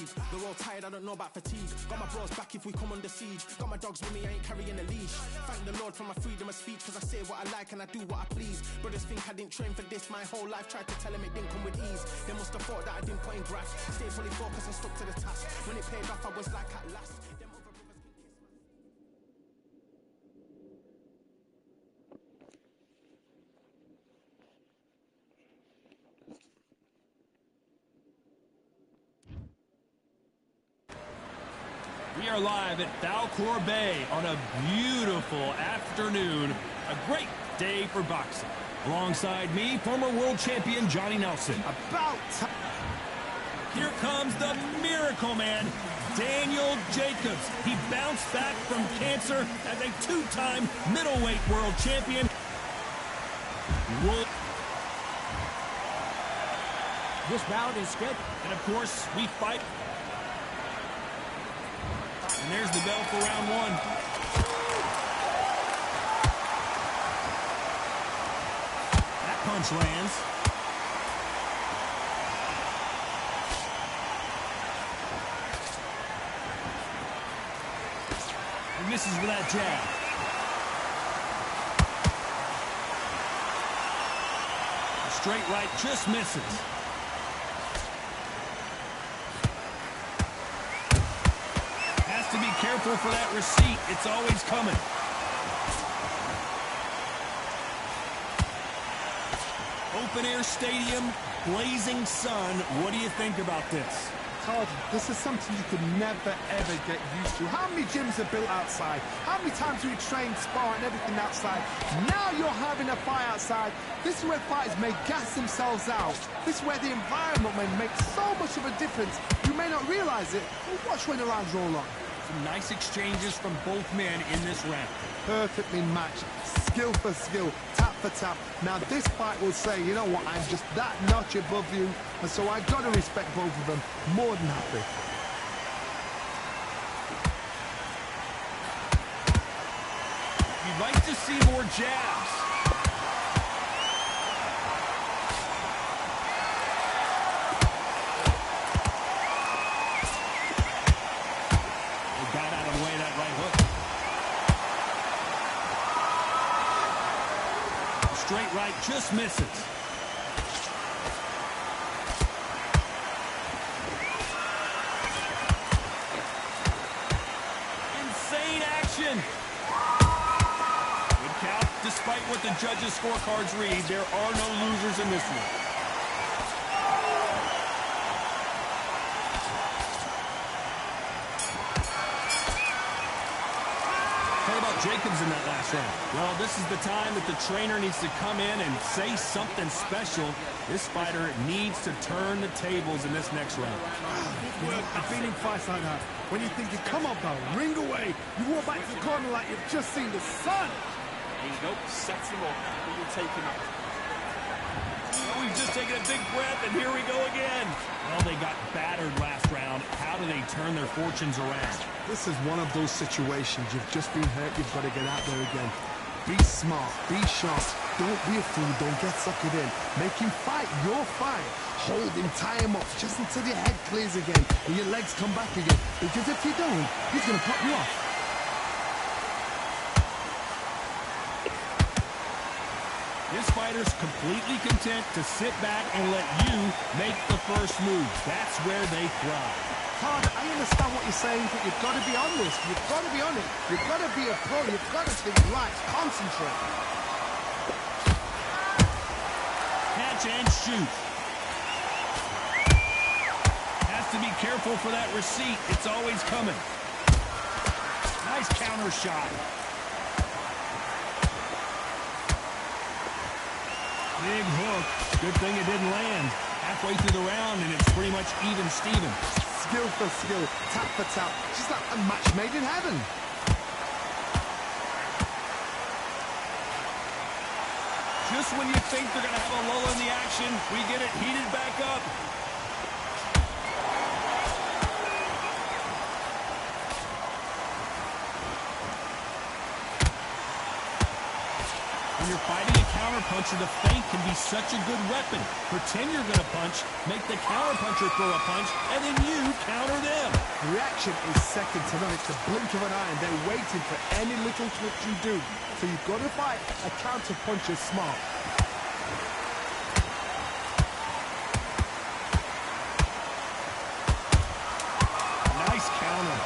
breathe. They're all tired, I don't know about fatigue. Got my bros back if we come under siege. Got my dogs with me, I ain't carrying a leash. Thank the Lord for my freedom of speech, cause I say what I like and I do what I please. Brothers think I didn't train for this my whole life. Tried to tell them it didn't come with ease. They must have thought that I didn't put in graft. Stayed fully focused and stuck to the task. When it paid off, I was like at last. Them other brothers can kiss We are live at Valcour Bay on a beautiful afternoon. A great day for boxing. Alongside me, former world champion Johnny Nelson. Here comes the miracle man, Daniel Jacobs. He bounced back from cancer as a two-time middleweight world champion. This bout is scheduled. And of course, we fight. And there's the bell for round one. That punch lands. He misses with that jab. A straight right just misses. To be careful for that receipt. It's always coming. Open air stadium, blazing sun. What do you think about this? Todd, this is something you could never, ever get used to. How many gyms are built outside? How many times do we train, spar, and everything outside? Now you're having a fight outside. This is where fighters may gas themselves out. This is where the environment may make so much of a difference. You may not realize it, but watch when the rounds roll on. Some nice exchanges from both men in this round. Perfectly matched, skill for skill, tap for tap. Now this fight will say, you know what, I'm just that notch above you, and so I've got to respect both of them more than happy. You'd like to see more jabs. Straight right just misses. Insane action. Good count. Despite what the judges' scorecards read, there are no losers in this one. Jacobs in that last round. Well, this is the time that the trainer needs to come in and say something special. This fighter needs to turn the tables in this next round. I've been in fights like that. When you think you come on, pal, ring away. You walk back to the corner like you've just seen the sun. Here you go, sets him up. You'll take him out. Oh, he's just taking a big breath, and here we go again. Well, they got battered last round. How do they turn their fortunes around? This is one of those situations. You've just been hurt. You've got to get out there again. Be smart. Be sharp. Don't be a fool. Don't get suckered in. Make him fight your fight. Hold him, tie him up, just until your head clears again and your legs come back again. Because if you don't, he's going to pop you off. This fighter's completely content to sit back and let you make the first move. That's where they thrive. Todd, I understand what you're saying, but you've got to be on this. You've got to be on it. You've got to be a pro. You've got to think right. Concentrate. Catch and shoot. Has to be careful for that receipt. It's always coming. Nice counter shot. Big hook. Good thing it didn't land. Halfway through the round, and it's pretty much even Steven. Skill for skill, tap for tap. Just like a match made in heaven. Just when you think they're going to have a lull in the action, we get it heated back up. When you're fighting a counterpuncher, the feint can be such a good weapon. Pretend you're going to punch, make the counterpuncher throw a punch, and then you counter reaction is second to none. It's a blink of an eye, and they're waiting for any little twitch you do. So you've got to fight a counter puncher smart. Nice counter.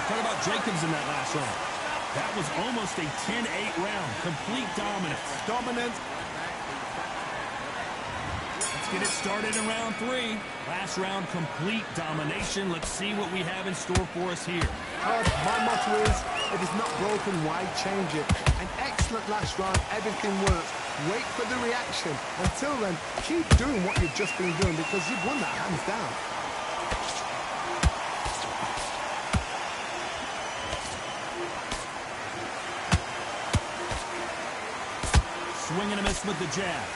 Talk about Jacobs in that last round. That was almost a 10-8 round. Complete dominance. Dominant. Let's get it started in round 3. Last round, complete domination. Let's see what we have in store for us here. My motto is, if it's not broken, why change it? An excellent last round, everything works. Wait for the reaction. Until then, keep doing what you've just been doing because you've won that hands down. Swing and a miss with the jab.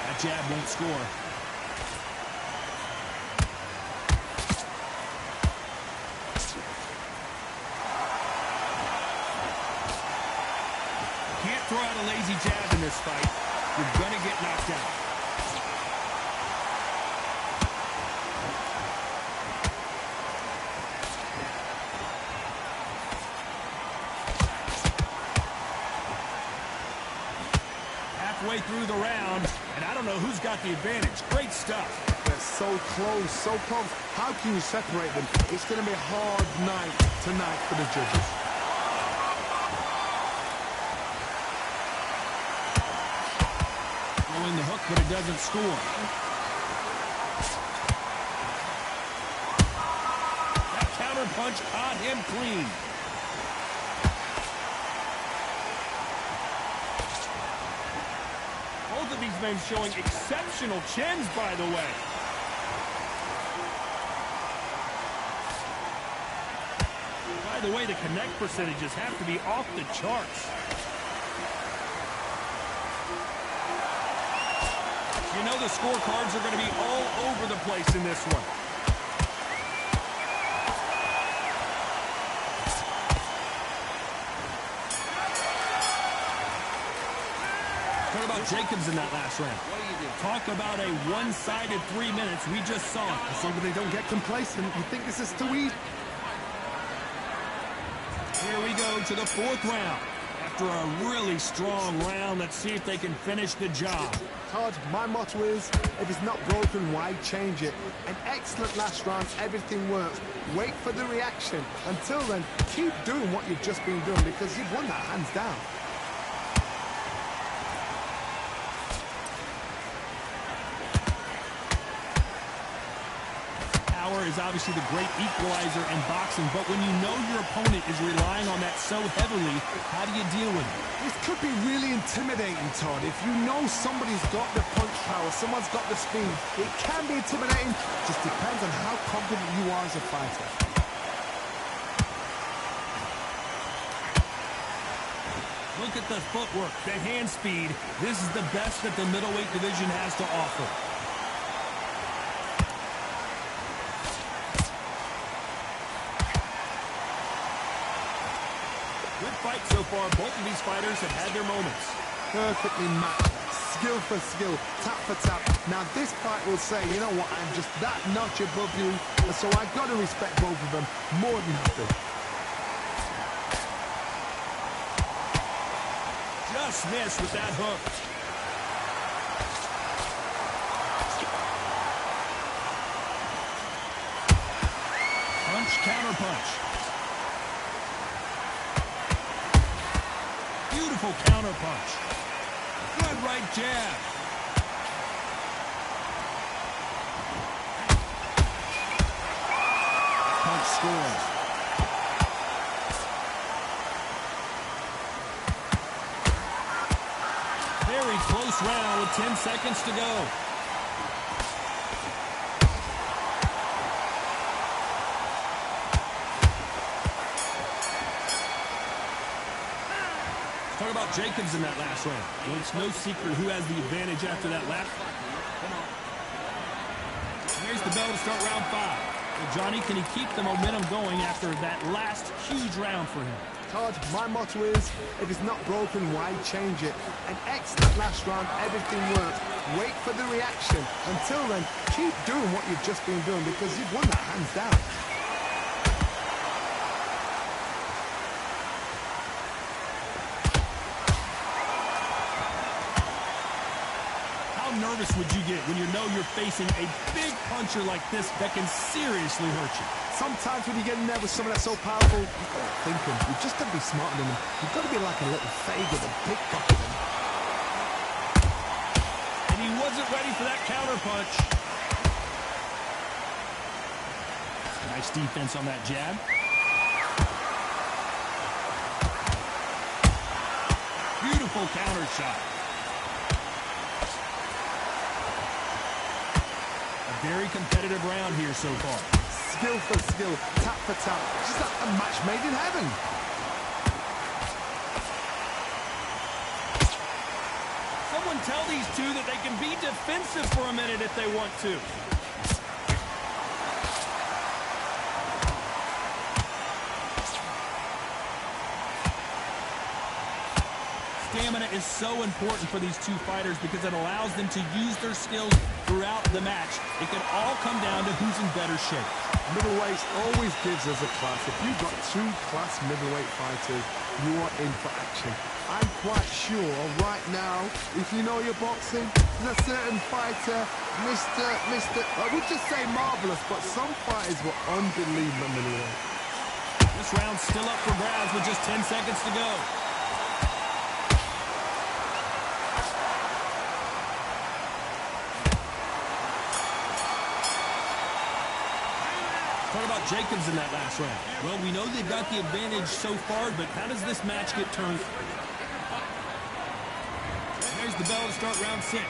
That jab won't score. Can't throw out a lazy jab in this fight. You're going to get knocked out. Halfway through the round, and I don't know who's got the advantage. Great stuff. They're so close, so close. How can you separate them? It's going to be a hard night tonight for the judges. Throwing the hook, but it doesn't score. That counter punch caught him clean. Both of these men showing exceptional chins, by the way. By the way, the connect percentages have to be off the charts. You know the scorecards are going to be all over the place in this one. Talk about Jacobs in that last round. Talk about a one-sided 3 minutes. We just saw it. As long as they don't get complacent, you think this is too easy. Here we go to the 4th round. After a really strong round, let's see if they can finish the job. Todd, my motto is, if it's not broken, why change it? An excellent last round, everything works. Wait for the reaction. Until then, keep doing what you've just been doing because you've won that hands down. Power is obviously the great equalizer in boxing, but when you know your opponent is relying on that so heavily, how do you deal with it? This could be really intimidating, Todd. If you know somebody's got the punch power, someone's got the speed, it can be intimidating. Just depends on how confident you are as a fighter. Look at the footwork, the hand speed. This is the best that the middleweight division has to offer. Good fight so far. Both of these fighters have had their moments. Perfectly matched. Skill for skill. Tap for tap. Now this fight will say, you know what, I'm just that notch above you. So I've got to respect both of them more than happy. Just missed with that hook. Punch, counter punch. Beautiful counter punch. Good right jab. Punch scores. Very close round with 10 seconds to go. Talk about Jacobs in that last round. Well, it's no secret who has the advantage after that lap. Here's the bell to start round 5. Well, Johnny, can he keep the momentum going after that last huge round for him? Todd, my motto is, if it's not broken, why change it? An excellent last round, everything worked. Wait for the reaction. Until then, keep doing what you've just been doing because you've won that hands down. How nervous would you get when you know you're facing a big puncher like this that can seriously hurt you? Sometimes when you get in there with someone that's so powerful, you've got to think him. You've just got to be smarter than him. You've got to be like a little faggot and pickpocket him. And he wasn't ready for that counter punch. Nice defense on that jab. Beautiful counter shot. A very competitive round here so far. Skill for skill, tap for tap. Just like a match made in heaven. Someone tell these two that they can be defensive for a minute if they want to. Stamina is so important for these two fighters because it allows them to use their skills throughout the match. It can all come down to who's in better shape. Middleweights always gives us a class. If you've got two class middleweight fighters, you are in for action. I'm quite sure right now, if you know your boxing, there's a certain fighter, I would just say marvelous, but some fighters were unbelievable middleweight. This round's still up for grabs with just 10 seconds to go. What about Jacobs in that last round? Well, we know they've got the advantage so far, but how does this match get turned? There's the bell to start round 6.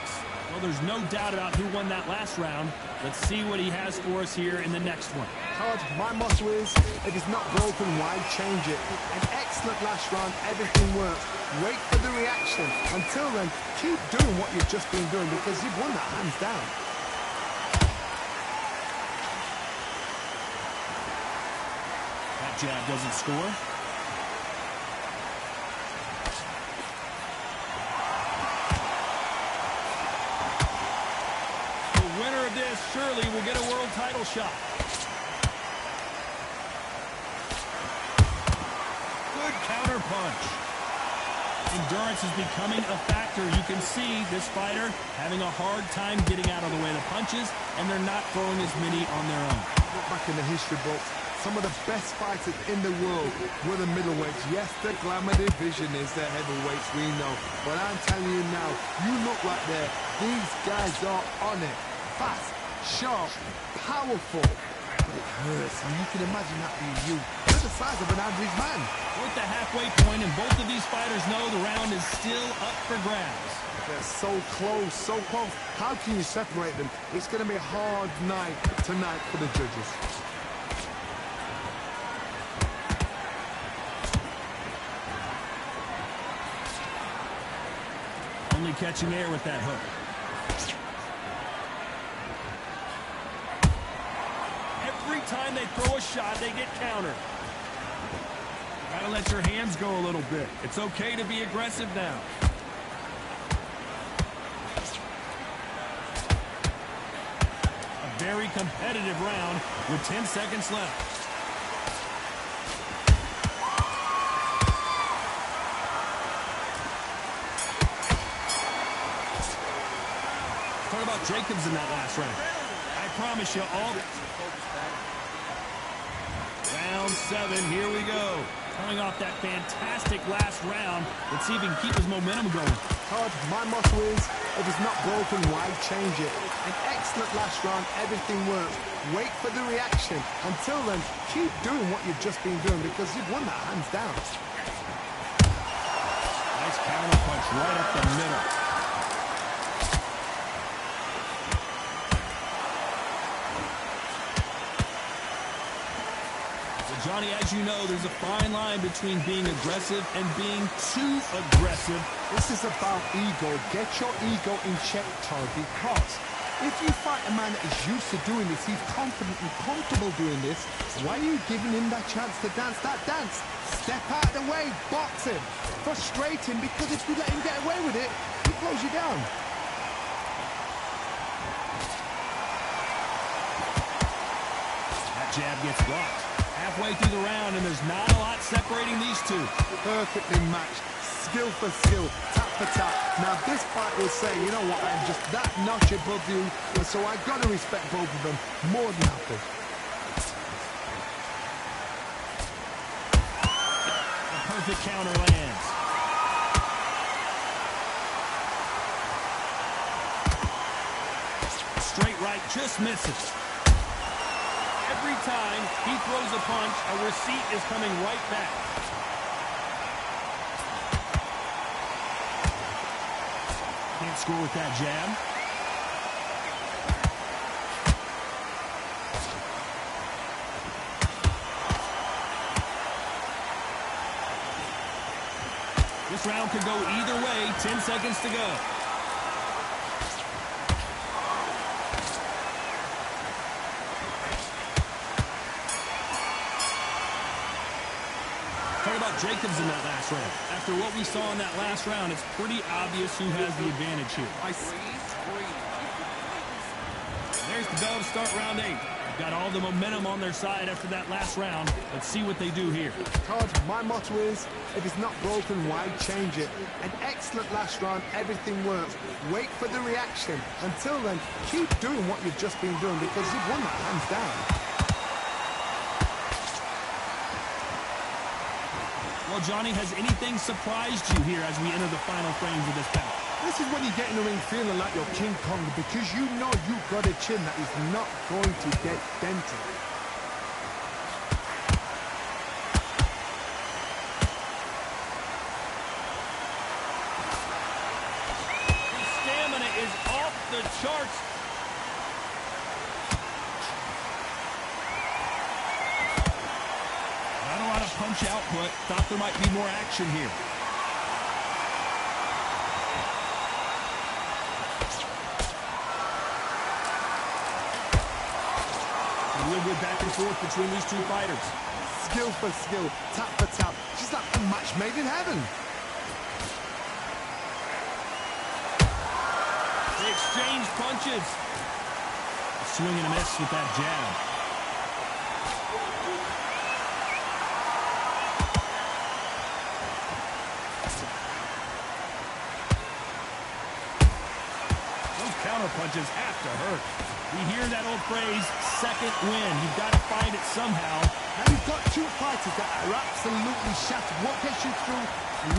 Well, there's no doubt about who won that last round. Let's see what he has for us here in the next one. Todd, my motto is, if it's not broken, why change it? An excellent last round, everything worked. Wait for the reaction. Until then, keep doing what you've just been doing because you've won that hands down. Jab doesn't score. The winner of this surely will get a world title shot. Good counter punch. Endurance is becoming a factor. You can see this fighter having a hard time getting out of the way of the punches, and they're not throwing as many on their own. Look back in the history books. Some of the best fighters in the world were the middleweights. Yes, the glamour division is the heavyweights, we know. But I'm telling you now, you look right there. These guys are on it. Fast, sharp, powerful. It hurts, and you can imagine that being you. They're the size of an average man. We're at the halfway point, and both of these fighters know the round is still up for grabs. They're so close, so close. How can you separate them? It's going to be a hard night tonight for the judges. Only catching air with that hook. Every time they throw a shot, they get countered. Gotta let your hands go a little bit. It's okay to be aggressive now. A very competitive round with 10 seconds left. What about Jacobs in that last round? I promise you all. Round 7, here we go. Coming off that fantastic last round. Let's see if he can keep his momentum going. Todd, my motto is, if it's not broken, why change it? An excellent last round, everything worked. Wait for the reaction. Until then, keep doing what you've just been doing because you've won that hands down. Nice counter punch right up the middle. Johnny, as you know, there's a fine line between being aggressive and being too aggressive. This is about ego. Get your ego in check, Todd, because If you fight a man that is used to doing this, he's confident and comfortable doing this, why are you giving him that chance to dance that dance? Step out of the way, box him. Frustrate him, because if you let him get away with it, he blows you down. That jab gets blocked. Halfway through the round, and there's not a lot separating these two. Perfectly matched. Skill for skill, tap for tap. Now this fight will say, you know what, I'm just that notch above you, and so I've got to respect both of them more than happy. A perfect counter lands. Straight right just misses. Every time he throws a punch, a receipt is coming right back. Can't score with that jab. This round could go either way. 10 seconds to go. Talk about Jacobs in that last round. After what we saw in that last round, it's pretty obvious who has the advantage here. There's the bell to start round 8. They've got all the momentum on their side after that last round. Let's see what they do here. Todd, my motto is, if it's not broken, why change it? An excellent last round, everything works. Wait for the reaction. Until then, keep doing what you've just been doing, because you've won that hands down. Well, Johnny, has anything surprised you here as we enter the final frames of this bout? This is when you get in the ring feeling like you're King Kong, because you know you've got a chin that is not going to get dented. His stamina is off the charts. Not a lot of punch output. Thought there might be more action here. A real good back and forth between these two fighters. Skill for skill, tap for tap. Just like a match made in heaven. They exchange punches. A swing and a miss with that jab. Counter punches have to hurt. We hear that old phrase, second win. You've got to find it somehow. Now you've got two fighters that are absolutely shattered. What gets you through?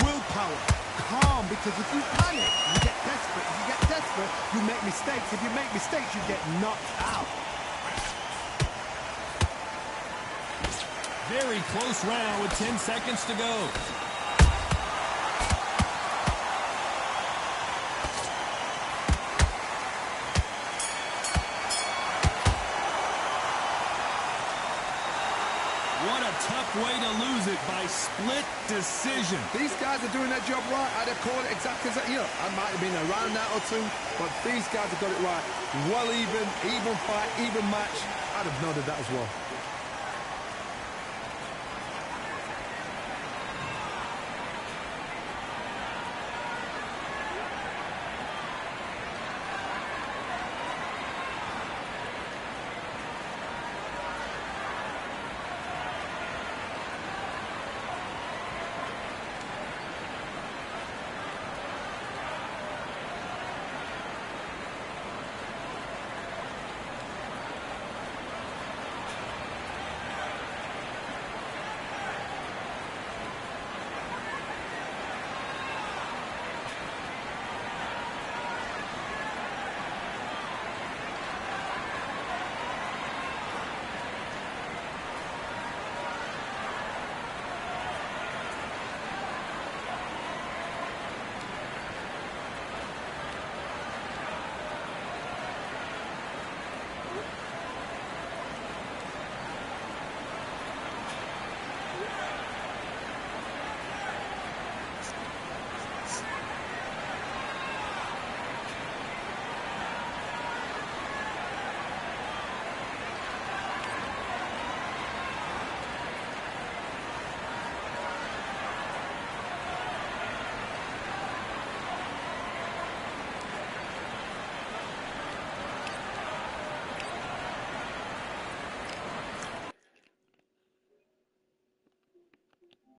Willpower. Calm, because if you panic, you get desperate. If you get desperate, you make mistakes. If you make mistakes, you get knocked out. Very close round with 10 seconds to go. What a tough way to lose it, by split decision. These guys are doing their job right. I'd have called it exactly as that. You know, I might have been a round out or two, but these guys have got it right. Well even fight, even match. I'd have noted that as well.